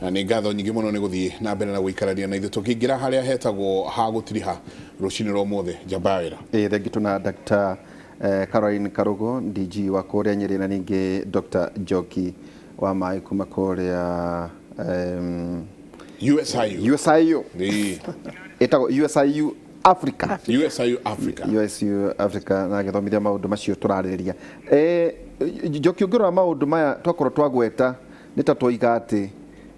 na nĩ ngatho nyingĩ mũno nĩ gũthiĩ na mbere na gũikarania na ithuĩ tũkĩingĩra harĩa hetagwo ha gũtiriha rũcinĩ rwa ũmũthĩ Jabawĩra. Thengi tuna Dr. Caroline Karugo DG wa kũrĩa Nyeri na ningĩ Dr. Njoki wa maĩ kuma kũrĩa USIU etagwo USIU Africa na gĩthomithia maũndũ macio tũrarĩrĩria. Njoki ũngĩrora maũndũ maya twakorwo twagweta nĩ ta twoiga atĩ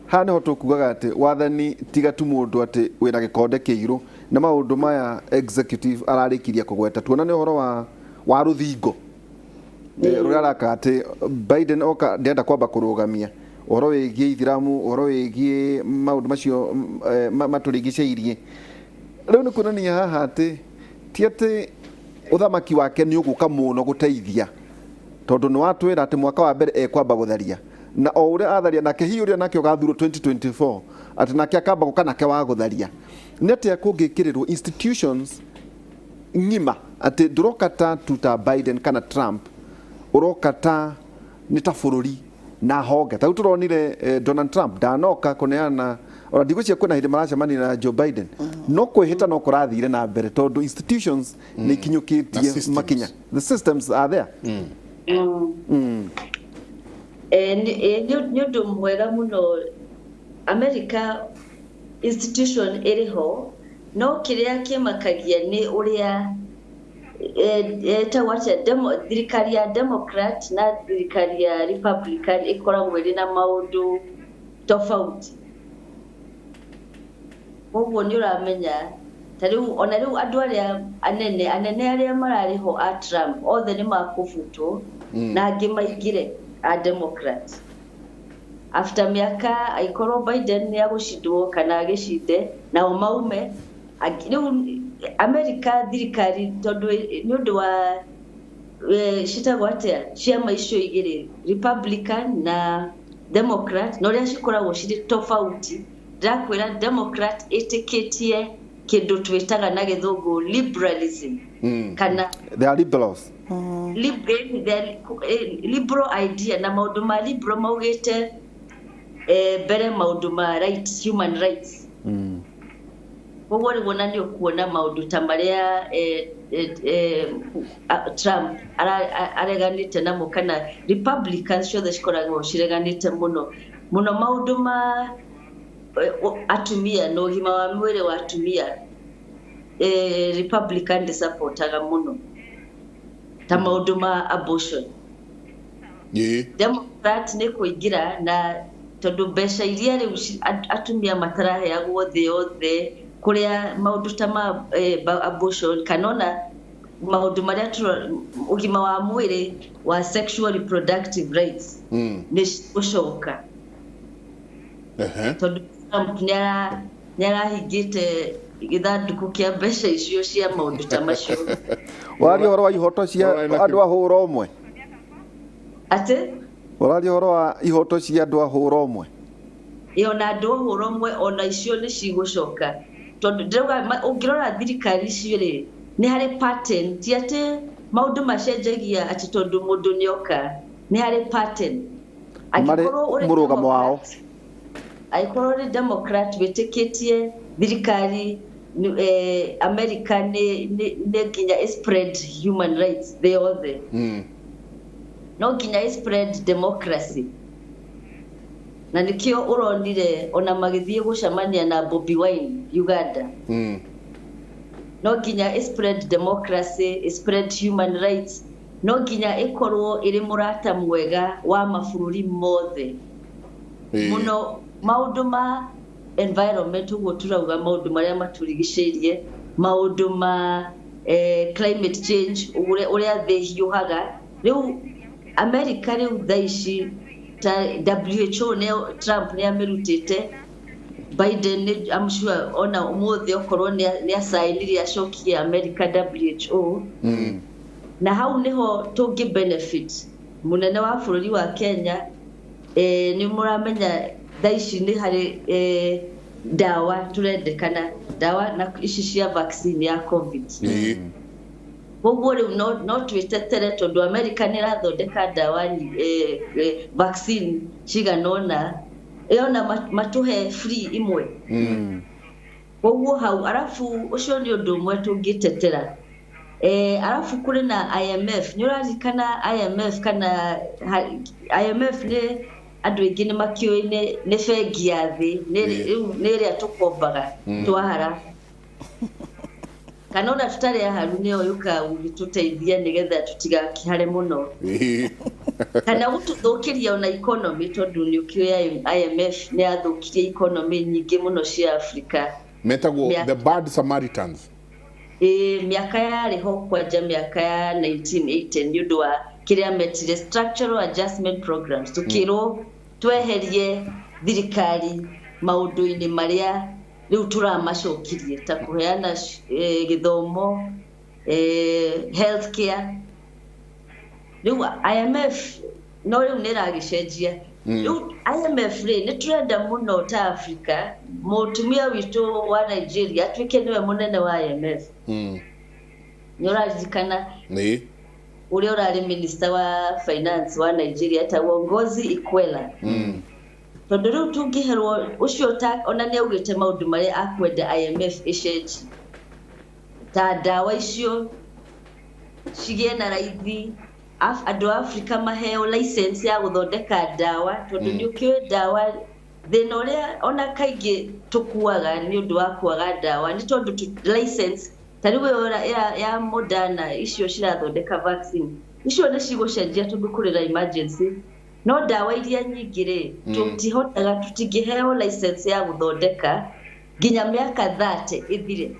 ha nĩho tũkugaga atĩ wathani tiga tu mũndũ atĩ wĩna gĩkonde kĩirũ na maũndũ maya executive ararĩkirie kũgweta tuona nĩ ũhoro wa rũthingo rũrĩa araka atĩ Biden oka ndenda kwamba kũrũgamia ũhoro wĩgiĩ Ithiramu ũhoro wĩgiĩ maũndũ macio matũrigicĩirie. Rĩu nĩ kuonania haha atĩ ti atĩ ũthamaki wake nĩ ũgũka mũno gũteithia tondũ nĩ watwĩra atĩ mwaka wa mbere ekwamba gũtharia na o ũrĩa atharia nake hihi ũrĩa nake ũgathurwo 2024 atĩ nake akamba gũka nake wa gũtharia nĩ atĩ kũngĩkĩrĩrwo institutions ng'ima atĩ ndũroka ta tuta Biden kana Trump ũroka ta nĩ ta bũrũri na honge ta tũronire Donald Trump ndanoka kũneana ona ndigũcia kwĩna hĩndĩ maracemania na Joe Biden no kwĩhĩta no kũrathire na mbere tondũ institutions nĩ ikinyũkĩtie makinya, the systems are there. Nĩ ũndũ mwega mũno America institution ĩrĩho no kĩrĩa kĩmakagia nĩ ũrĩa thirikari ya Democrat na thirikari ya Republican ĩkoragwo ĩrĩ na maũndũ tofauti. Koguo nĩ ũramenya ta rĩu ona rĩu andũ arĩa anene arĩa mararĩho a Trump othe nĩ makũbutwo na angĩ maingĩre a Democrat after mĩaka aikorwo Biden nĩ agũcindwo kana agĩcinde nao maume rĩu America thirikari tondũ nĩ ũndũ wa citagwo atĩa ciama icio igĩrĩ Republican na Democrat na ũrĩa cikoragwo cirĩ tofauti. Ndakwĩra Democrat ĩtĩkĩtie kĩndũ twĩtaga na gĩthũngũ liberalism kana they are liberals liberal idea na maũndũ ma liberal maugĩte mbere maũndũ ma rights, human rights. Koguo rĩu nĩ ũkuona maũndũ ta marĩa Trump areganĩte namo kana Republicans ciothe cikoragwo cireganĩte mũno maũndũ ma atumia no ũgima wa mwĩrĩ wa atumia Republican supportaga mũno ta maũndũ ma abortion. Democrat nĩ kũingĩra na tondũ mbeca iria rĩu atumia mataraheagwo thĩ yothe kũrĩa maũndũ ta ma abortion kana ona maũndũ marĩa ũgima wa mwĩrĩ wa sexual reproductive rights nĩ gũcoka. Tondũ Trump nĩ arahingĩte gĩthandũkũ kĩa mbeca icio cia maũndũ ta macio. Wari ũhoro wa ihoto cia andũ a hũra ũmwe atĩ wari ũhoro wa ihoto cia andũ a hũra ũmwe ona andũ a hũra ũmwe ona icio nĩ cigũcoka tondũ ndĩrauga ũngĩrora thirikari icio rĩ nĩ harĩ pattern ti atĩ maũndũ macenjagia atĩ tondũ mũndũ nĩoka nĩ harĩ pattern mũrũgamo wao aikorwo nĩ Democrat wĩtĩkĩtie thirikari America nĩ nginya spread human rights they othe no nginya spread democracy na nĩkĩo ũronire ona magĩthiĩ gũcemania na Bobi Wine Uganda no nginya spread democracy spread human rights no nginya ĩkorwo ĩrĩ mũrata mwega wa mabũrũri mothe mũno maũndũ ma environment ũguo turauga maũndũ marĩa matũrigicĩirie maũndũ ma climate change ũrĩa thĩ hiũhaga rĩu America rĩu thaa ici ta WHO Trump nĩ amĩrutĩte Biden I'm sure ona ũmũthĩ okorwo nĩ asainire acokie America WHO na hau niho tũngĩ benefit munene wa bũrũri wa Kenya nĩ mũramenya thaa ici nĩ harĩ dawa turendekana dawa na ici cia vaccine ya COVID. Koguo rĩu no twĩtetere tondũ America nĩ ĩrathondeka dawa vaccine cigana ũna yona matuhe free imwe koguo hau arafu ucio ni undu mwe tungitetera arafu kuri na IMF nyurazikana IMF kana IMF ne andu ingi ni makioine ne bengi ya thi ne ria tukombaga twahara kana ona tutari haru ne oyuka ugituteithia nigetha tutigakihare muno kana gututhukiria ona economy tondu ni ukioya IMF ne athukirie economy nyingi muno cia Africa metagwo the bad Samaritans miaka yari ho kwanja miaka ya 1980 ni undu wa kiria metire structural adjustment programs tukiro tweherie thirikari maundu-ini maria riu turamacokirie ta kuheana githomo healthcare riu IMF no riu niragicenjia riu IMF ni turenda muno ta Africa mutumia witu wa Nigeria twike niwe munene wa IMF nyorazikana ni ule urari minister wa finance wa Nigeria ta Wongozi Ikwela tondu riu tungiherwo ucio ta ona ni augite maundu maria akwenda IMF icenji ta dawa icio cigie na raithi andu Africa maheo license ya guthondeka dawa tondu ni ukioe dawa thina uria ona kaingi tukuaga ni undu wa kuaga dawa ni tondu license tariwe ora ya Moderna icio cirathondeka vaccine icio ni cigucenjia tondu kuri na emergency no dawa iria nyingi ri tutihotaga tutingiheo license ya guthondeka nginya miaka 30 ithire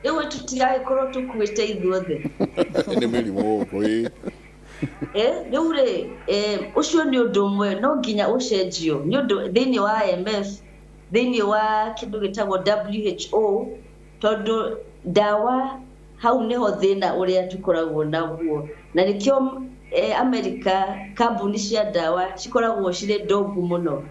ewe tutigakorwo tukwite ithuothe ni mirimu koi riu ri ucio ni undu mwe no nginya ucenjio ni undu thiini wa IMF thiini wa kindu gitagwo WHO tondu dawa hau niho thina uria tukoragwo naguo na nikio America kambuni cia dawa cikoragwo cire ndongu muno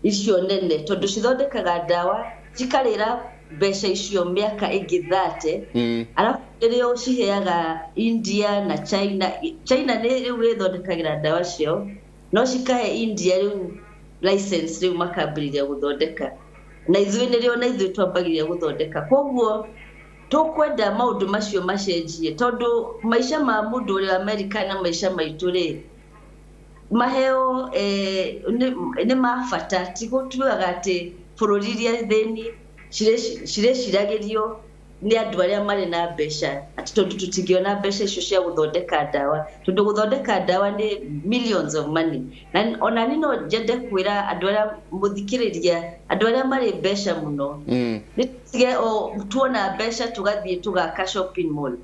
icio nene tondu cithondekaga dawa cikarira mbeca icio miaka ingi 30 arafu ririo ciheaga India na China ni riu ithondekagira dawa cio no cikahe India riu license riu makambiriria guthondeka na ithuĩ nĩrĩo na ithuĩ twambagiria guthondeka koguo tukwenda maundu macio macenjie tondu maisha ma mundu uri America na maisha maitu ri maheo ni mafata tigutuaga ati bururi ria theni cireciiragirio ni andu aria mari na mbeca ati tondu tutingiona mbeca icio cia guthondeka dawa tondu guthondeka dawa ni millions of money na ona ni no njende kwira andu aria muthikiriria andu aria mari mbeca muno ni tige o tuona mbeca tugathie tugaka shopping mall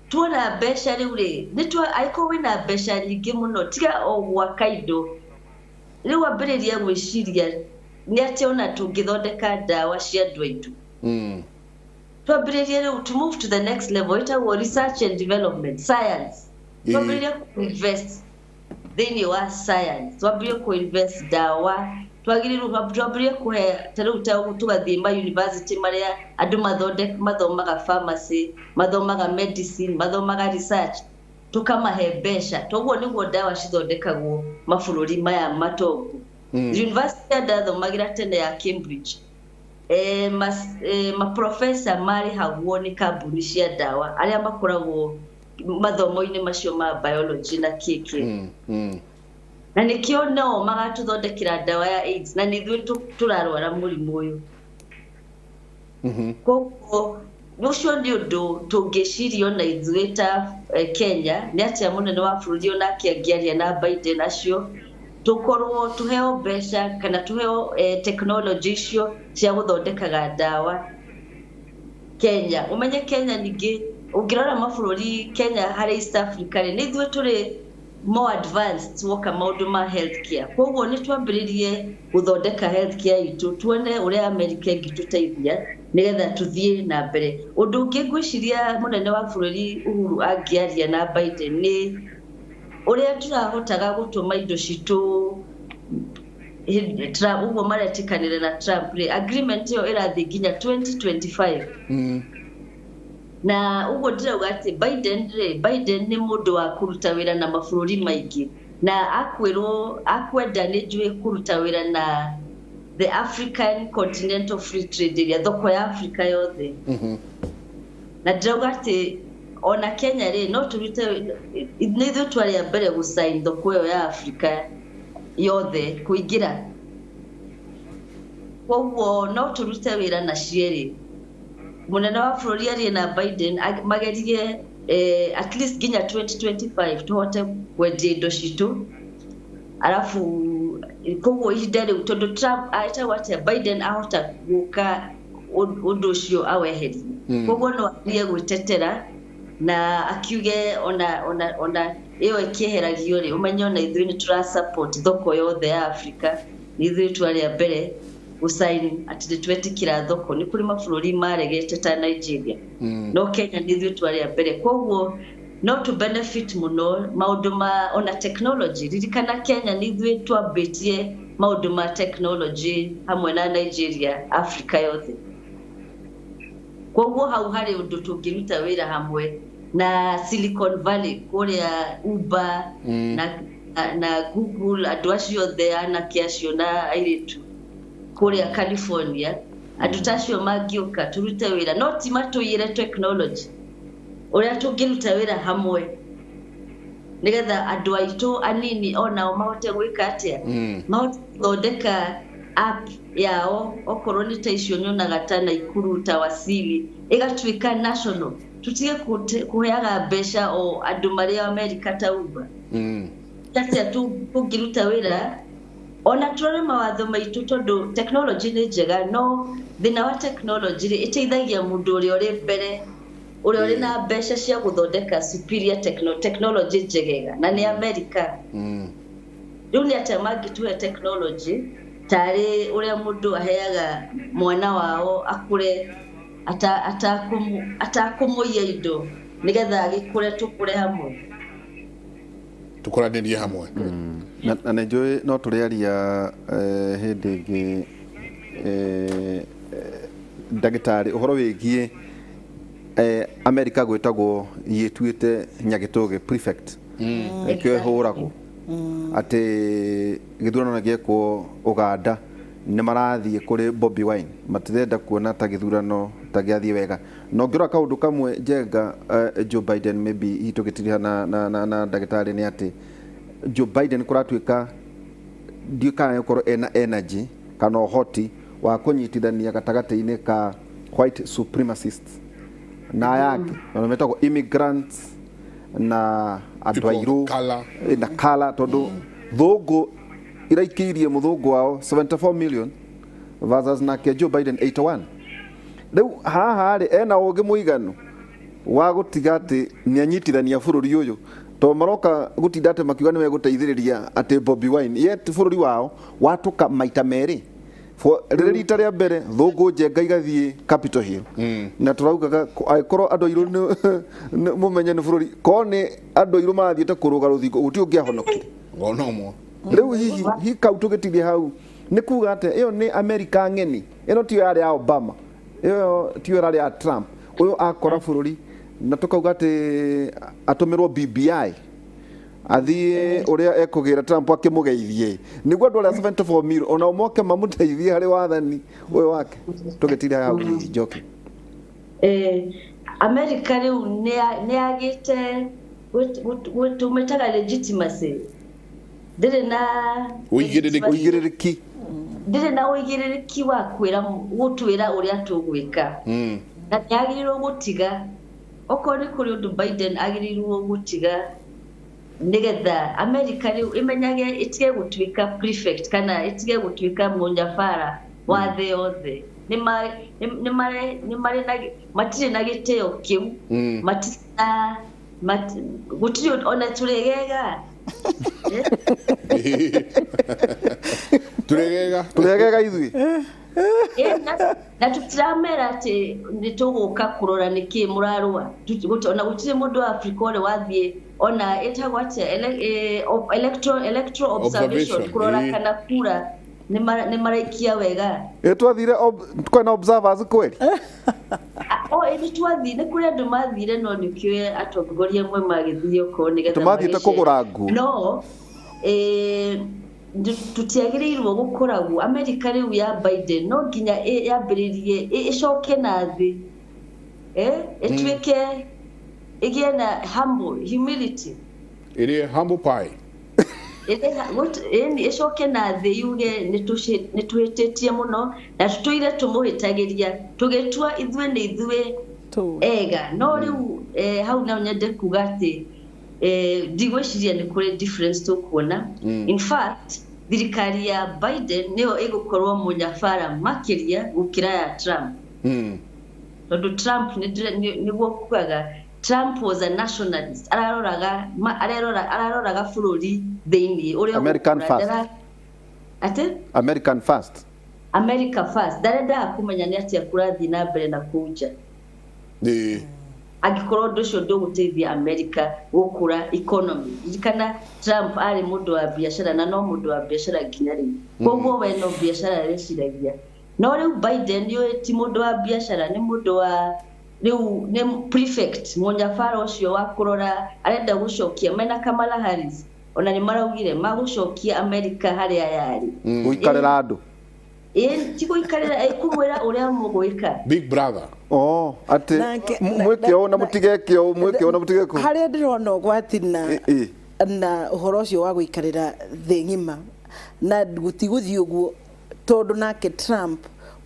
tuona mbeca riu ri ni twa aiko wina mbeca nyingi muno tiga o gwaka indo riu ambiriria gwiciria ni ati ona tungithondeka dawa cia andu aitu twambiririe riu to move to the next level itagwo research and development science twambiririe invest thiini wa science twambiririe kuinvest dawa twambiririe kuhe tariu tugathie ma university maria andu mathomaga pharmacy mathomaga medicine mathomaga research tukamahe mbeca toguo niguo dawa cithondekagwo mabururi maya matongu university ndathomagira tene ya Cambridge professor mari hagwo ni kambuni cia dawa aria makoragwo mathomo-ini macio ma biology na kiki na nikio nao magatuthondekera dawa ya AIDS na nithuĩ turarwara murimu uyu koguo nucio ni undu tungicirio na ithuĩ ta Kenya ni atia munene wa bururi ona akiangiaria na Biden acio tukorwo tuheo mbeca kana tuheo technology icio cia guthondekaga dawa Kenya umenye Kenya ningi ungirora mabururi Kenya hari East Africa ni ithuĩ turi more advanced woka maundu ma healthcare koguo ni twambiririe guthondeka healthcare itu tuone uria America ingituteithia nigetha tuthie na mbere undu ungi ngwiciria munene wa bururi Uhuru angiaria na Biden ni uria turahotaga gutuma indo citu Trump uguo maretikanire na Trump agreement iyo irathi nginya 2025 na uguo ndirauga ati Biden ni mundu wa kuruta wira na mabũrũri maingĩ na akwenda nĩ njũĩ kuruta wira na the African Continental Free Trade Area, thoko ya Africa yothe. Na ndirauga ati ona Kenya ri no turute nithu twari ya mbere gusign thoko ya Africa yothe kuingira. Koguo no turute wira na cieri. Munene wa bũrũri ari na Biden mageririe at least ginya 2025 tuhote kwendia indo citu. Alafu koguo ihinda riu tondu Trump aitagwo atia Biden ahota guka undu ucio aweherie. Koguo no arie gwitetera na akiuge ona iyo ikiheragio ri umenye ona ithuĩ ni tura support thoko yothe ya Africa ni ithuĩ twari ya mbere usaini ati twetikira thoko ni kuri mabũrũri maregete ta Nigeria no Kenya ni ithuĩ twari ya mbere. Koguo no to benefit muno maundu ma ona technology ririkana Kenya ni ithuĩ twambitie maundu ma technology hamwe na Nigeria Africa yothe. Koguo hau hari undu tungiruta wira hamwe na Silicon Valley kuria Uber na Google andu acio the anake acio na airitu kuria California andu tacio mangiuka turute wira no ti matuyire technology uria tungiruta wira hamwe nigetha andu aitu anini ona mahote gwika atia mahote thondeka app yao okorwo ni ta icio nyonaga ta Naikuru ta Wasili igatuika national tutige kuheaga mbeca o andu maria America ta Uber tatia tungiruta wira ona turore mawatho maitu tondu technology ni njega no thina wa technology iteithagia mundu uria uri mbere uria uri na mbeca cia guthondeka superior technology njegega na ni America. Riu ni atia mangituhe technology tari uria mundu aheaga mwana wao akure atakumuia indo nigetha agikure tukure hamwe tukoranirie hamwe. Na njui no turiaria hindi ingi ndagitari uhoro wigie America gwitagwo yituite Nyagituge prefect ekyo huragwo ati githurano na giekwo Uganda ni marathie kuri Bobi Wine matirenda kuona ta githurano ta giathie wega no ngira kaundu kamwe jenga Joe Biden maybe hitugitiriha na ndagitari ni ati Joe Biden kuratuika ndiuka yakoro ena energy kana hoti wa kunyitithania gatagati-ini ka white supremacists na yake na metagwo immigrants na andu airu na kala tondu thugu iraikirie muthungu wao 74 million versus na Joe Biden 81. Riu haha ri ena ugi muiganu wa gutiga ati ni anyitithania bururi uyu to maroka gutinda ati makiuga ni meguteithiriria ati Bobi Wine yet bururi wao watuka maita meri rita ria mbere thugu njenga igathie Capitol Hill na turaugaga aikoro andu airu ni mumenye ni bururi ko ni andu airu mathiete kuruga ruthingo guti ungiahonokire ngona mo riu hihi kautugitithie hau ni kuga ati iyo ni America ngeni ino ti yari ya Obama iyo ti yari ya Trump uyu akora bururi na tukauga ati atumirwo BBI athie uria ekugira Trump akimugeithie niguo andu aria 74 million ona umoke mamuteithie hari wathani uyu wake tugitire hau njoki America riu ni agite tumetaga legitimacy ndire na uigiririki ndire na uigiririki wa kwira gutwira uria tugwika na yagirirwo gutiga okori kuri undu Biden agirirwo gutiga nigetha America riu imenyage itige gutwika prefect kana itige gutwika munyabara wa the yothe ni mare na matire na giteo kiu matina gutiri ona turegega turegega ithui na tutiramera ati nituguka kurora niki murarua ona gutire mundu wa Africa ore wathie ona etagwo atia electoral observation kurora kana kura ni maraikia wega twathire kwena observers kweli Ĩni twathire kũrĩa andũ mathire no nĩkĩoe atongoria amwe magĩthiĩ okorwo nĩgetha Tũmathiĩte kũgũra nguo. No tutiagĩrĩirwo gũkoragwo Amerika rĩu ya Biden no nginya yambĩrĩrie ĩcoke na thĩ ĩtuĩke ĩgĩe na humility ĩrĩ humble pie ĩcoke na thĩ yuge nĩtũhĩtĩtie mũno na tũtũire tũmũhĩtagĩria tũgĩtua ithuĩ nĩ ithuĩ ega no rĩu hau no nyende kuga atĩ ndigwĩciria nĩ kũrĩ difference tũkuona in fact thirikari ya Biden nĩyo ĩgũkorwo mũnyabara makĩria gũkĩra ya Trump tondũ Trump nĩguo kugaga Trump was a nationalist araroraga bũrũri thĩinĩ ũrĩa American first America first ndarendaga kũmenya nĩ atĩa kũrathiĩ na mbere na kũnja angĩkorwo ũndũ ũcio ndũgũteithia America gũkũra economy kana Trump arĩ mũndũ wa biacara na no mũndũ wa biacara nginya rĩu koguo we no biacara reciragia no rĩu Biden ti mũndũ wa biacara nĩ mũndũ wa rĩu nĩ prefect mũnyabara ũcio wa kũrora arenda gũcokia mena Kamala Harris ona nĩ maraugire magũcokia America harĩa yarĩ gũikarĩra andũ ti gũikarĩra kũmwĩra ũrĩa mũgwĩka big brother ati mwĩkĩo na mũtigekĩo mwĩkĩo na mũtigekĩo harĩa ndĩrona ũgwati na ũhoro ũcio wa gũikarĩra thĩ ng'ima na gũtigũthiĩ ũguo tondũ nake Trump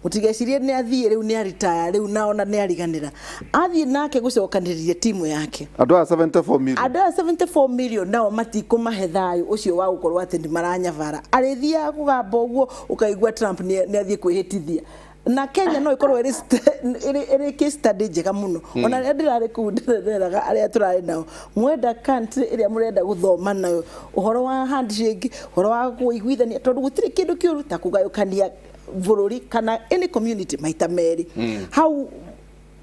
mutigecirie nĩ athiĩ rĩu nĩ aritaya rĩu na ona nĩ ariganĩra athiĩ nake gũcokanĩrĩria timu yake andũ a 74 million nao matikũmahe thayũ ũcio wa gũkorwo atĩ nĩ maranyabara arĩthiaga kũgamba ũguo ũkaigua Trump nĩ athiĩ kwĩhĩtithia na Kenya no ikorwo ĩrĩ case study njega mũno ona rĩrĩa ndĩrarĩ kũu ndĩreraga arĩa tũrarĩ nao mwenda country ĩrĩa mũrenda gũthoma nayo ũhoro wa handshake ũhoro wa kũiguithania tondũ gũtirĩ kĩndũ kĩũru ta kũgayũkania bũrũri kana any community maita merĩ hau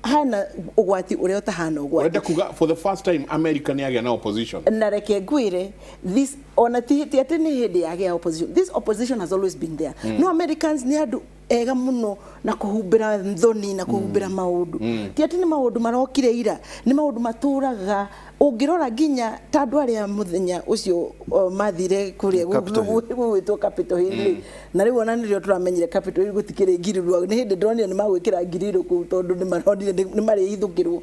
hana ũgwati ũrĩa ũtahana ũgwati wenda kuga for the first time America nĩ agĩa na opposition na reke ngwĩre this ona ti atĩ nĩ hĩndĩ yagĩa opposition this opposition has always been there no Americans nĩ andũ ega mũno na kũhumbĩra thoni na kũhumbĩra maũndũ ti atĩ nĩ maũndũ marokire ira nĩ maũndũ matũraga ũngĩrora nginya ta andũ arĩa mũthenya ũcio mathire kũrĩa gwĩtwo Capitol Hill na rĩu ona nĩrĩo tũramenyire Capitol Hill gũtikĩrĩ ngirĩrwo nĩ hĩndĩ ndĩronire nĩ magwĩkĩra ngirĩro kũu tondũ nĩ maronire nĩ marĩithũkĩrwo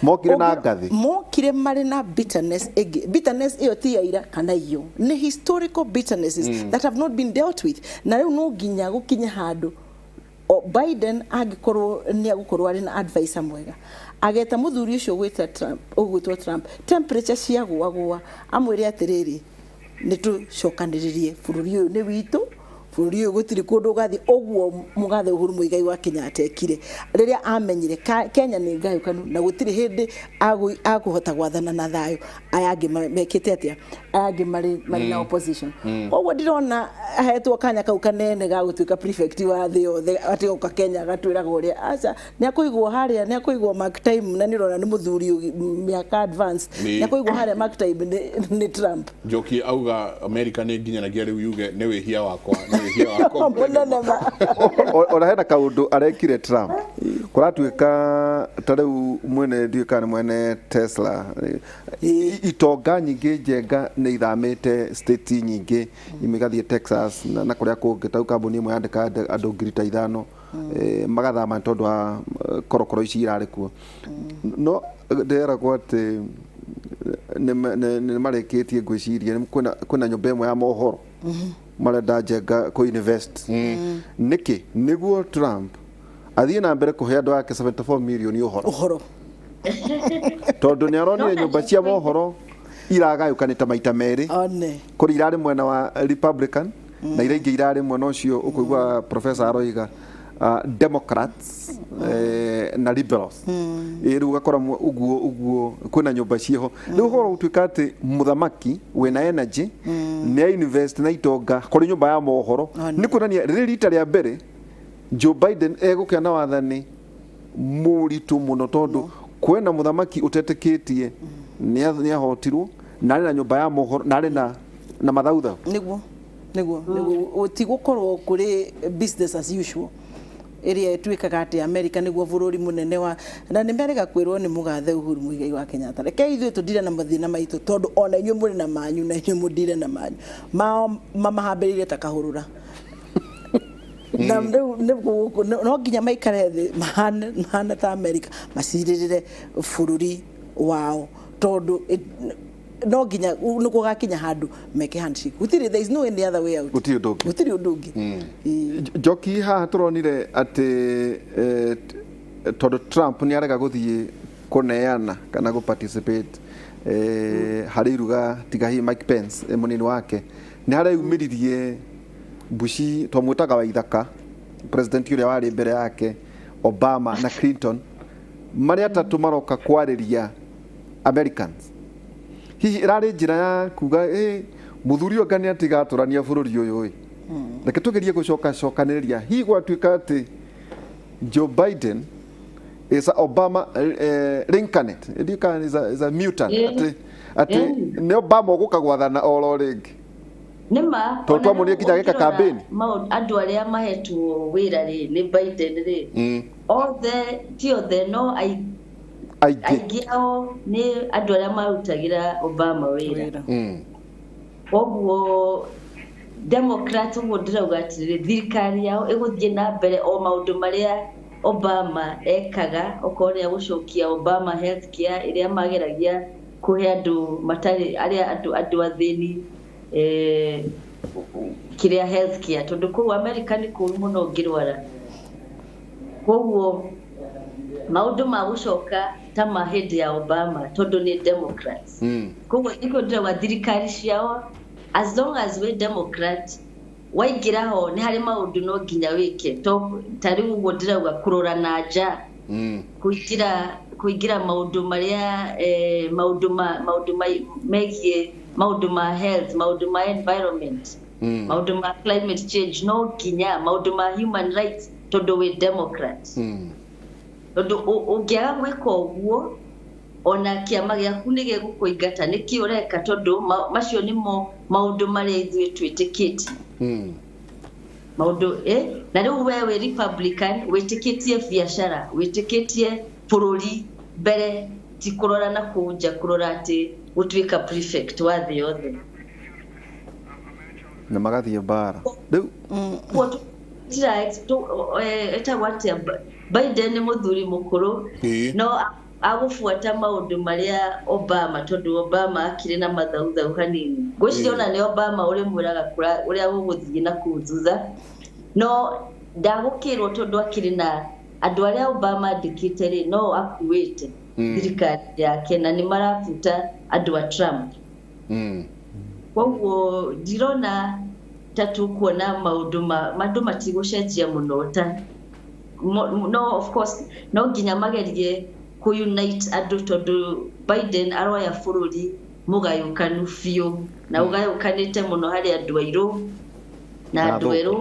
mokire na ngathĩ mokire marĩ na bitterness ĩyo ti ya ira kana iyo nĩ historical bitternesses that have not been dealt with na rĩu no nginya gũkinya handũ Biden angĩkorwo nĩ agũkorwo arĩ na advisor mwega ageta mũthuri ũcio gwĩtwo Trump temperature ciagũagũa amwĩre atĩrĩrĩ nĩ tũcokanĩrĩrie bũrũri ũyũ nĩ witũ bũrũri ũyũ gũtirĩ kũndũ ũgathiĩ ũguo mũgathe Uhuru Muigai wa Kenyatta ekire rĩrĩa amenyire Kenya nĩ ngayũkanu na gũtirĩ hĩndĩ akũhota gwathana na thayũ aya angĩ mekĩte atĩa aya angĩ marĩ na opposition ũguo ndirona ahetwo kanya kau kanene ga gũtuĩka prefect wa thĩ yothe atĩ oka Kenya gatwĩraga ũrĩa aca nĩ akũigwo harĩa nĩ akũigwo mark time na nĩ ũrona nĩ mũthuri mĩaka advance nĩ akũigwo harĩa mark time nĩ Trump Njoki auga America nĩ nginyanagia rĩu yuge nĩ wĩhia wakwa ona hena kaũndũ arekire Trump kũratuĩka ta rĩu mwene nduĩka nĩ mwene Tesla itonga nyingĩ njenga nĩ ithamĩte state nyingĩ imigathiĩ Texas na kũrĩa kũngĩ ta kambuni ĩmwe yandĩka andũ 5,000 magathama tondũ wa korokoro ici irarĩ kuo no nderagwo atĩ nĩ marĩkĩtie ngwĩciria kwĩna nyũmba ĩmwe ya mohoro marenda njenga ku invest niki niguo Trump athiĩ na mbere kũhe andũ ake 74 million ũhoro tondũ nĩ aronire nyũmba cia mohoro iragayũkanĩte maita merĩ kũrĩ irarĩ mwena wa Republican na iria ingĩ irarĩ mwena ũcio ũkũigua Professor Aroiga Democrats na Liberals rĩu gakora uguo kwĩna nyũmba ciho rĩu ũhoro ũtuĩka atĩ mũthamaki wĩna energy nĩ invest na itonga kũrĩ nyũmba ya mohoro nĩ kuonania rĩrĩ rita rĩa mbere Joe Biden egũkĩa na wathani mũritũ mũno tondũ kwĩna mũthamaki ũtetĩkĩtie nĩ ahotirwo na arĩ na nyũmba ya mohoro na arĩ na mathautha niguo utigũkorwo kũrĩ business as usual ĩrĩa ĩtuĩkaga atĩ Amerika nĩguo bũrũri mũnene wa na nĩ merega kwĩrwo nĩ mũgathe Uhuru Muigai wa Kenyatta reke ithuĩ tũndire na mathĩna maitũ tondũ ona inyuĩ mũrĩ na manyu na inyuĩ mũndire na manyu mamahambĩrĩire ta kahũrũra na no nginya maikare thĩ mahana ta Amerika macirĩrĩre bũrũri wao tondũ no nginya nĩguo gakinya handũ meke handshake gutiri there is no any other way out gutiri ũndũ ũngĩ Njoki haha tũronire atĩ tondũ Trump nĩ arega gũthiĩ kũneana kana participate harĩ iruga tiga hi Mike Pence mũnini wake nĩ hareyumĩririe Bushi twamwĩtaga wa ithaka president ũrĩa warĩ mbere yake Obama na Clinton marĩa atatũ maroka kwarĩria Americans hihi irarĩ njĩra ya kuga mũthuri ũngani atigatũrania bũrũri ũyũ reke tũgerie gũcokanĩrĩria hihi gwatuĩka atĩ Joe Biden is a Obama reincarnate is a mutant atĩ nĩ Obama ũgũka gwathana oro rĩngĩ nĩma tondũ twamũnire kinya gĩka campaign andũ arĩa mahetwo wĩra rĩ nĩ Biden rĩ othe no aingĩ ao nĩ andũ arĩa marutagĩra Obama wĩra koguo Democrat ũguo ndĩrauga atĩrĩrĩ thirikari yao ĩgũthiĩ na mbere o maũndũ marĩa Obama ekaga okorwo nĩ gũcokia Obama healthcare ĩrĩa mageragia kũhe andũ matarĩ arĩa andũ athĩni kĩrĩa healthcare tondũ kũu Amerika nĩ kũru mũno ngĩrwara koguo maũndũ ma gũcoka ta ma hĩndĩ ya Obama tondũ nĩ Democrats koguo nĩkĩo ndĩrauga thirikari ciao as long as we Democrat waingĩra ho nĩ harĩ maũndũ no nginya wĩke ta rĩu ũguo ndĩrauga kũrora na nja kũingĩra maũndũ marĩa maũndũ megiĩ maũndũ ma health maũndũ ma environment maũndũ ma climate change no nginya maũndũ ma human rights tondũ we Democrat tondũ ũngĩaga gwĩka ũguo ona kĩama gĩaku nĩ gĩgũkũingata nĩkĩ ũreka tondũ macio nĩmo maũndũ marĩa ithuĩ twĩtĩkĩtie maũndũ na rĩu we wĩ Republican wĩtĩkĩtie biacara wĩtĩkĩtie bũrũri mbere ti kũrora na kũnja kũrora atĩ gũtuĩka prefect wa thĩ yothe na magathiĩ mbara rĩu etagwo atĩa Biden nĩ mũthuri mũkũrũ no agũbuata maũndũ marĩa Obama tondũ Obama akĩrĩ na mathaũthaũ hanini ngwĩciria ona nĩ Obama ũrĩ mwĩraga ũrĩa ũgũthiĩ na kũu thutha no ndagũkĩrwo tondũ akĩrĩ na andũ arĩa Obama andĩkĩte rĩ no akuĩte thirikari yake na nĩ marabuta andũ a Trump koguo ndirona ta tũkuona maũndũ matigũcenjia mũno ta no of course no nginya magerie kũ-unite andũ tondũ Biden aroya bũrũri mũgayũkanu biũ na ũgayũkanĩte mũno harĩ andũ airũ na andũ erũ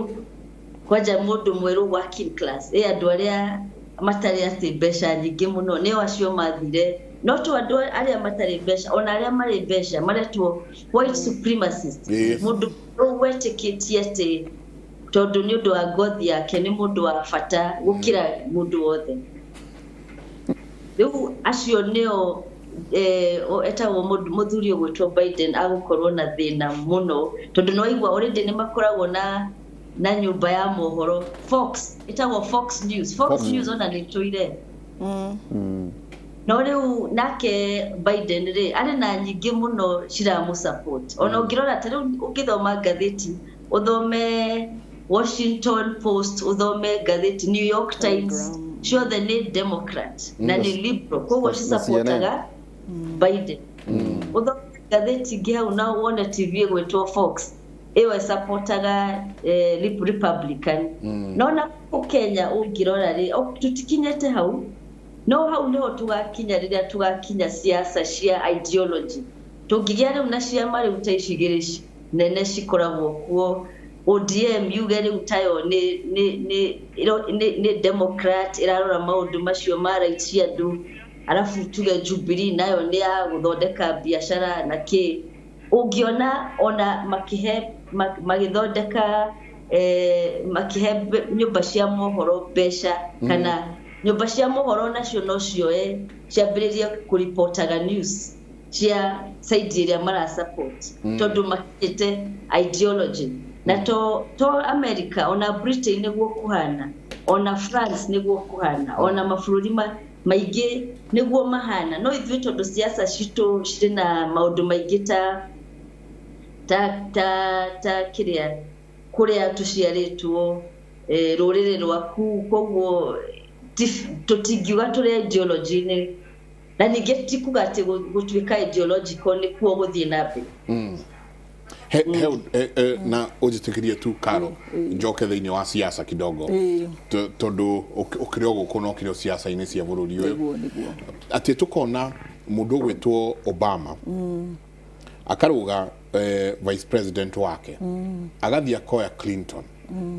kwanja mũndũ mwerũ working class andũ arĩa matarĩ atĩ mbeca nyingĩ mũno nĩo acio mathire no tu andũ arĩa matarĩ mbeca ona arĩa marĩ mbeca maretwo white supremacist mũndũ wetĩkĩtie atĩ tondũ nĩ ũndũ wa ngothi yake nĩ mũndũ wa bata gũkĩra mũndũ wothe rĩu acio nĩo etagwo mũthuri ũgwĩtwo Biden agũkorwo na thĩna mũno tondũ no igua already nĩ makoragwo na nyũmba ya mohoro Fox etagwo Fox News ona nĩ tũire no rĩu nake Biden rĩ arĩ na nyingĩ mũno ciramũsupport ona ũngĩrora ta rĩu ũngĩthoma ngathĩti ũthome Washington Post uthome ngathĩti New York Times ciothe nĩ Democrat na nĩ liberal koguo cisupport-aga Biden uthome ngathĩti ingĩ hau na wone TV ĩgwĩtwo Fox ĩyo ĩsupport-aga Republican no na Kenya ũngĩrora rĩ tũtikinyĩte hau no hau nĩho tugakinya rĩrĩa tugakinya siasa cia ideology tũngĩgĩa rĩu na ciama rĩu ta icigĩrĩ nene cikoragwo kuo ODM yuge rĩu tayo nĩ Democrat ĩrarora maũndũ macio ma rights cia andũ arabu tuge Jubilee nayo nĩ ya gũthondeka biacara na kĩ ũngĩona ona magĩthondeka makihe nyumba cia mohoro mbeca kana nyumba cia mohoro nacio no cioe ciambĩrĩrie kũreportaga news cia side ĩrĩa mara support tondũ makĩte ideology na to America ona Britain nĩguo kuhana ona France nĩguo kuhana ona mabũrũri maingĩ nĩguo mahana no ithuĩ tondũ siasa citũ cirĩ na maũndũ maingĩ ta kũrĩa tũciarĩtwo rũrĩrĩ rwaku koguo tũtingiuga tũrĩ ideology-inĩ na ningĩ tikuga atĩ gũtuĩka ideological nĩ kuo gũthiĩ na mbere na ũnjĩtĩkĩrie tu Karo njoke thĩinĩ wa siasa kidogo tondũ ũkĩrĩ gũkũ no kĩrĩ siasa-inĩ cia bũrũri ũyũ atĩ tũkona mũndũ gwĩtwo Obama akaruga vice president wake agathia koya Clinton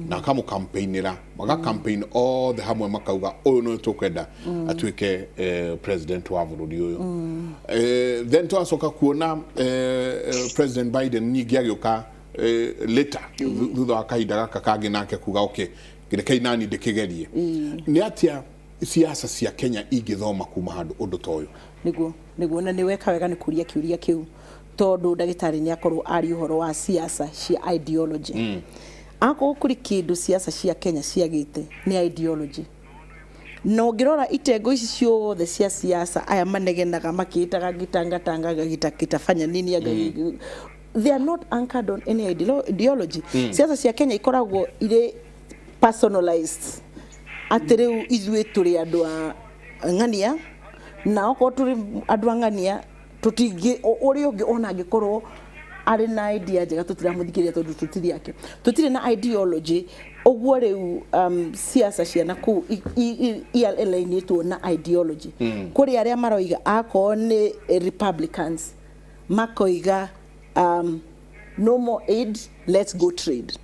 na akamu campaignera maga campaign all the hamwe makauga ũyũ no tũkwenda atuĩke president wa bũrũri ũyũ then twacoka kuona president Biden ningĩ agĩũka later thutha wa kahinda gaka kangĩ nake kuga okay gĩrekei nani ndĩkĩgerie nĩ atĩa siasa cia Kenya ingĩthoma kuma handũ ũndũ ta ũyũ nĩguo na nĩ weka wega nĩ kũria kĩũria kĩu tondu ndagĩtarĩ nĩ akorwo ari ũhoro wa siasa cia ideology ako kuri kindu siasa cia Kenya ciagĩte nĩ ideology no ngirora itengo ici ciothe cia siasa aya manegenaga makĩtaga gitanga kitafanya nini they are not anchored on any ideology siasa cia Kenya ikoragwo ire personalized atĩrĩu ithuĩ tũrĩ andũ a ng'ania na oko tũrĩ andũ a ng'ania tutingi uri ungi ona angikorwo ari na idea njega tutiramuthikiria tondu tutiri yake tutiri na ideology ogwo riu siasa ciana ku alienatwo na ideology kuri aria maroiga ako ni Republicans makoiga no more aid, let's go trade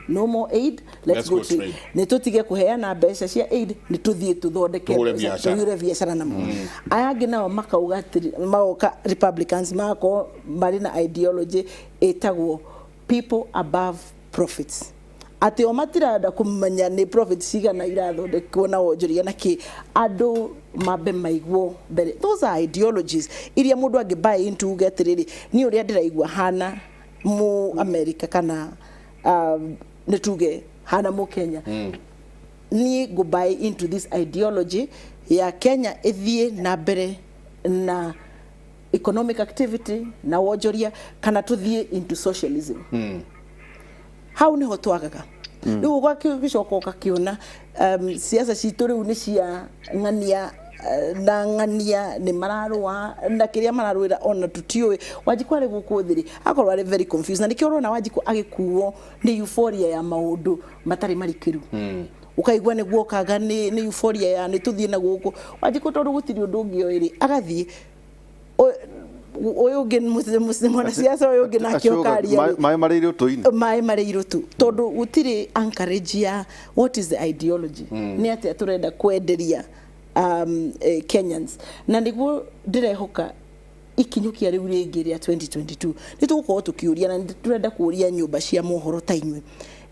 no more aid, let's go trade ne tutige kuheana mbeca cia aid ni tuthie tuthondeke tugire biashara namo ayangi nao makauga maoka Republicans mako mari na ideology etagwo people above profits ati o matirada kumenya ni profits cigana irathondekwo na wonjoria na ki andu mabe maigwo mbere those are ideologies iria mundu angi buy into getiriri ni uria ndiraigwa hana mu America kana netuge hana mo Kenya ni go buy into this ideology ya Kenya ithie na mbere na economic activity na wonjoria kana tuthie into socialism how ni hotwagaga riu gwakicoko kakiona siasa citu riu ni cia ng'ania na ng'ania ni mararwa na kiria mararwira ona tutiwe wajikwa ri gukuthiri akorwa ri very confused na nikio rona wajiko agikuo ni euphoria ya maundu matari marikiru ukaigwa ni guokaga ni euphoria ya ni tuthie na guku wajiko tondu gutiri undu ungi oiri agathie oyo gen mwana siasa oyo gen akiokaria mai mareiro tu tondu gutiri encourage ya what is the ideology ni ati turenda kwenderia Kenyans na niguo ndirehoka ikinyukia riu ringi ria 2022 nitugukorwo tukiuria na turenda kuuria nyumba cia mohoro ta inywe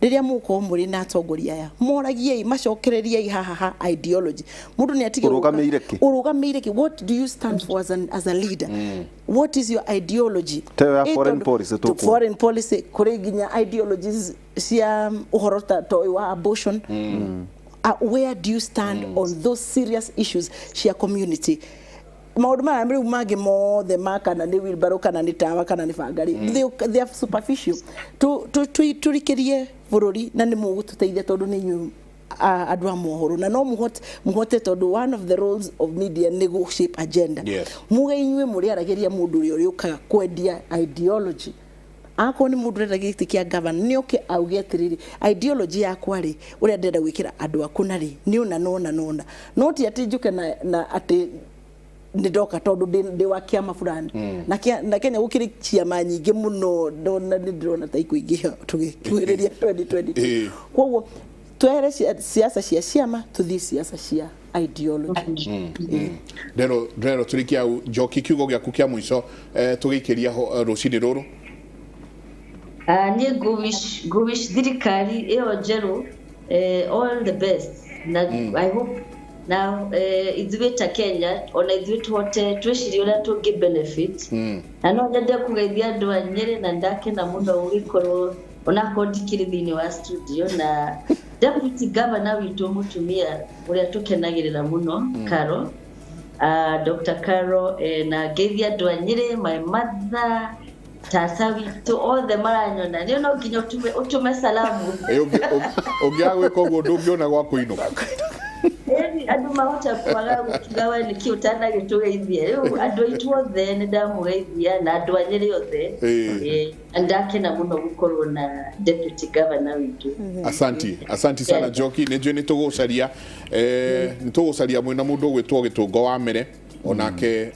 riria muko muri na atongoria aya moragiei macokereria haha ideology mundu ni atige urugameire ki what do you stand for as a leader what is your ideology foreign policy kuri ginya ideologies cia uhoro ta wa abortion where do you stand on those serious issues cia community maundu mara mbiru mage mothe makana ni wheelbarrow kana ni tawa kana ni bangari they are superficial turikirie bururi na ni mugututeithia tondu ni nyu andu a mohoro na no muhote tondu one of the roles of media ni go shape agenda muge inywe muri arageria mundu uri ukaga kwendia ideology ako ni mundu renda giti kia governor ni oke auge atiriri ideology yakwa ri uria ndenda gwikira andu akuna ri ni una nona no ti ati njuke na ati ndoka tondu ndi wa kiama fulani na Kenya gukiri ciama nyingi muno ndona ndirona ta ikuingihia tugikuiriria 2022 kwoguo twere siasa cia ciama tuthi siasa cia ideology ndero turikia njoki kiugo gyaku kia mwiso tugikiria rucini ruru niĩ ngũwish thirikari ĩyo njerũ all the best na I hope now ithuĩ ta Kenya ona ithuĩ tuhote twĩcirie ũrĩa tũngĩ benefit na no nyende kũgeithia andũ a Nyeri na ndakena mũno ũgĩkorwo ona kondikiri thĩinĩ wa studio na deputy governor witũ mũtumia ũrĩa tũkenagĩrĩra mũno Carol Dr. Carol na geithia andũ a Nyeri my mother tata witũ othe maranyona nĩ no nginya ũtume salamu ũngĩagwĩka ũguo ndũngĩona gwa kũinũka andũ mahota kwaga gũkigawa nĩkĩ ũtanagĩtũgeithia rĩu andũ aitũ othe nĩ ndamũgeithia na andũ a Nyeri othe ndakena mũno gũkorwo na deputy governor witũ asanti sana Njoki nĩ tũgũcaria mwĩna mũndũ ũgwĩtwo Gĩtũngo wa Mere onake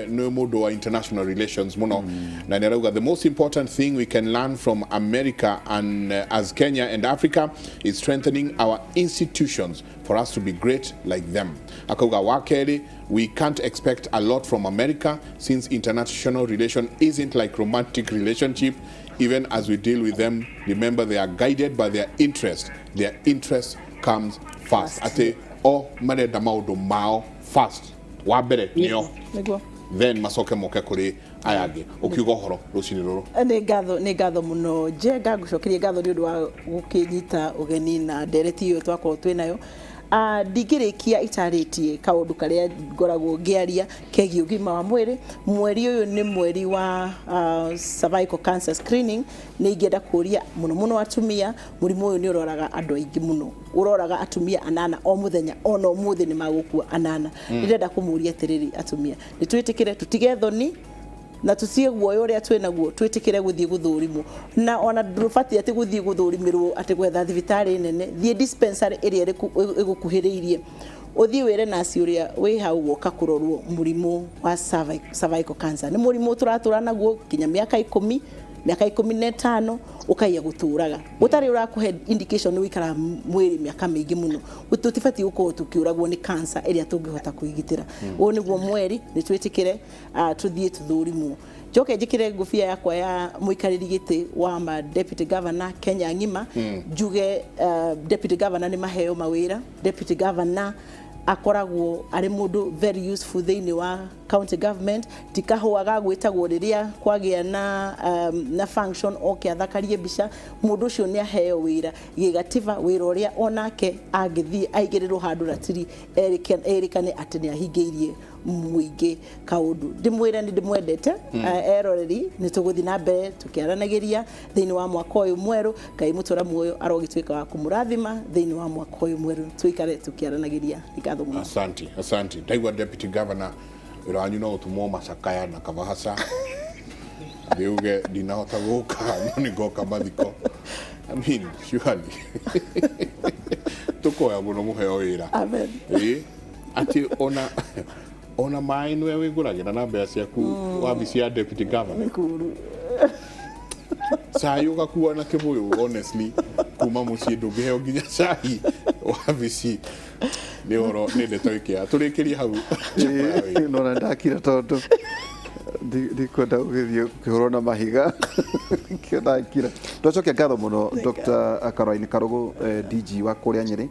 nĩ mũndũ wa international relations muno na nĩrauga the most important thing we can learn from America and as Kenya and Africa is strengthening our institutions for us to be great like them. Akauga waake we can't expect a lot from America since international relation isn't like romantic relationship. Even as we deal with them, remember they are guided by their interest comes first. Ate marenda maũndũ mao first wa mbere nĩo then macoke moke kuri ayage ukiuga horo rucini ruru nĩ ngatho muno njenga ngucokerie ngatho nĩ ũndũ wa gũkĩnyita ũgeni na ndereti ĩyo twakorwo twĩnayo ndigĩrĩkia itarĩtie kaũndũ karĩa ngoragwo ngĩaria kegiĩ ũgima wa mwĩrĩ mweri ũyũ nĩ mweri wa cervical cancer screening nĩ ingĩenda kũria mũno atumia mũrimũ ũyũ nĩ ũroraga andũ aingĩ mũno ũroraga atumia anana o mũthenya ona ũmũthĩ nĩ magũkua anana nĩrenda kũmũria atĩrĩrĩ atumia nĩ twĩtĩkĩre tũtige thoni na tusie guoyo ũrĩa twĩnaguo twĩtĩkĩre gũthiĩ gũthũrimwo na ona ndũbatiĩ atĩ gũthiĩ gũthũrimĩrwo atĩ gwetha thibitarĩ nene thiĩ dispensary ĩrĩa ĩgũkuhĩrĩirie ũthiĩ wĩre naci ũrĩa wĩ hau woka kũrorwo mũrimũ wa cervical cancer nĩ mũrimũ tũratũra naguo kinya mĩaka 15 ukaiya gũtũraga ũtarĩ ũrakũhe indication nĩ wĩkara mwĩrĩ mĩaka mĩingĩ mũno tũtibatiĩ gũkorwo tũkĩũragwo nĩ cancer ĩrĩa tũngĩhota kwĩgitĩra ũũ nĩguo mweri nĩ twĩtĩkĩre tũthiĩ tũthũrimwo njoke njĩkĩre ngũbia yakwa ya mũikarĩri gĩtĩ wa deputy governor Kenya ng'ima njuge deputy governor nĩ maheo mawĩra deputy governor akoragwo arĩ mũndũ very useful thĩinĩ wa county government tikahũaga gwĩtagwo rĩrĩa kwagĩa na function oke athakarie mbica mũndũ ũcio nĩ aheo wĩra gĩgativa wĩra ũrĩa onake angĩthiĩ aigĩrĩrwo handũ ratiri erĩkane atĩ nĩ ahingĩirie mũingĩ kaũndũ ndĩmwĩre nĩ ndĩmwendete eroreri nĩ tũgũthiĩ na mbere tũkĩaranagĩria thĩinĩ wa mwaka ũyũ mwerũ Ngai mũtũra muoyo arogĩtuĩka wa kũmũrathima thĩinĩ wa mwaka ũyũ mwerũ twĩkare tũkĩaranagĩria ngatho mũno asante ndaigua deputy governor wĩra wanyu no ũtũmwo macakaya na kavahaca ndiuge ndinahota gũka no nĩ ngoka mathiko I mean surely tukoya mũno mũheo wĩra amen ati ona mai nwe wĩgũragĩra na mbeca ciaku wabici ya deputy governor cai ũgakua na kĩbũyũ honestly kuma mũciĩ ndũngĩheo nginya cai wabici nĩ oro nĩ ndeto ikĩa tũrĩkĩrie hau no ndakira tondũ ndikwenda ũgĩthiĩ kĩhũrwo na mahiga kĩndakira twacokia ngatho mũno Dr. Caroline Karũgũ DG wa kũrĩa Nyeri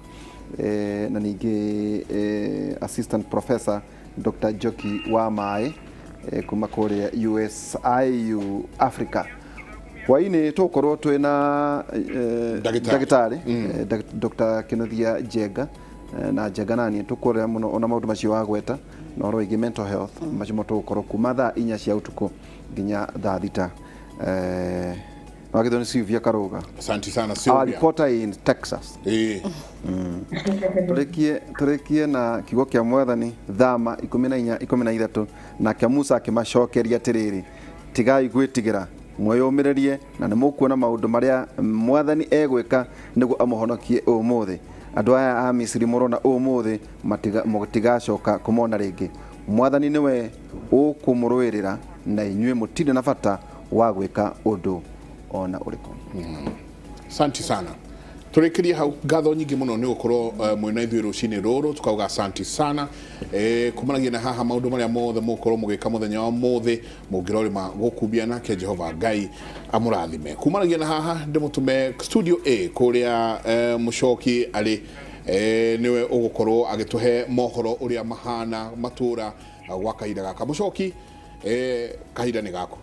na ningĩ assistant professor Dr. Njoki wa Maĩ kuma kũrĩa USIU Africa hwainĩ tũkorwo twĩna ndagĩtarĩ Dr. Kĩnuthia Njenga na Njenga naniĩ tũkũrĩa mũno ona maũndũ macio wagweta na ũhoro wĩgiĩ mental health macio tũgũkorwo kuma thaa 4 cia ũtukũ nginya thaa 6 Wagithoni Sylvia Karuga. Asante sana Sylvia. Our reporter in Texas. Turekie na kigo kĩa mwathani thama 14:13 na kĩa Musa akĩmacokeria atĩrĩrĩ tigai gwĩtigĩra mwĩyũmĩrĩrie na nĩmũkuona maũndũ marĩa mwathani egwĩka nĩguo amũhonokie ũmũthĩ andũ aya a Misiri mũrona ũmũthĩ matigacoka kũmona rĩngĩ mwathani nĩwe ũkũmũrũĩrĩra na inyuĩ mũtirĩ na bata wa gwĩka ũndũ ona ũrĩkũ. Asante sana. turikirie hau ngatho nyingi muno ni gukorwo mwina ithuĩ rũcinĩ rũrũ tukauga asante sana kumanagia na haha maundu maria mothe mukorwo mugika muthenya wa muthi mungirorima gukubia nake Jehova Ngai amurathime kumanagia na haha ndimutume studio A kuria mucoki ari niwe ugukorwo agituhe mohoro uria mahana matura gwa kahinda gaka mucoki kahinda ni gako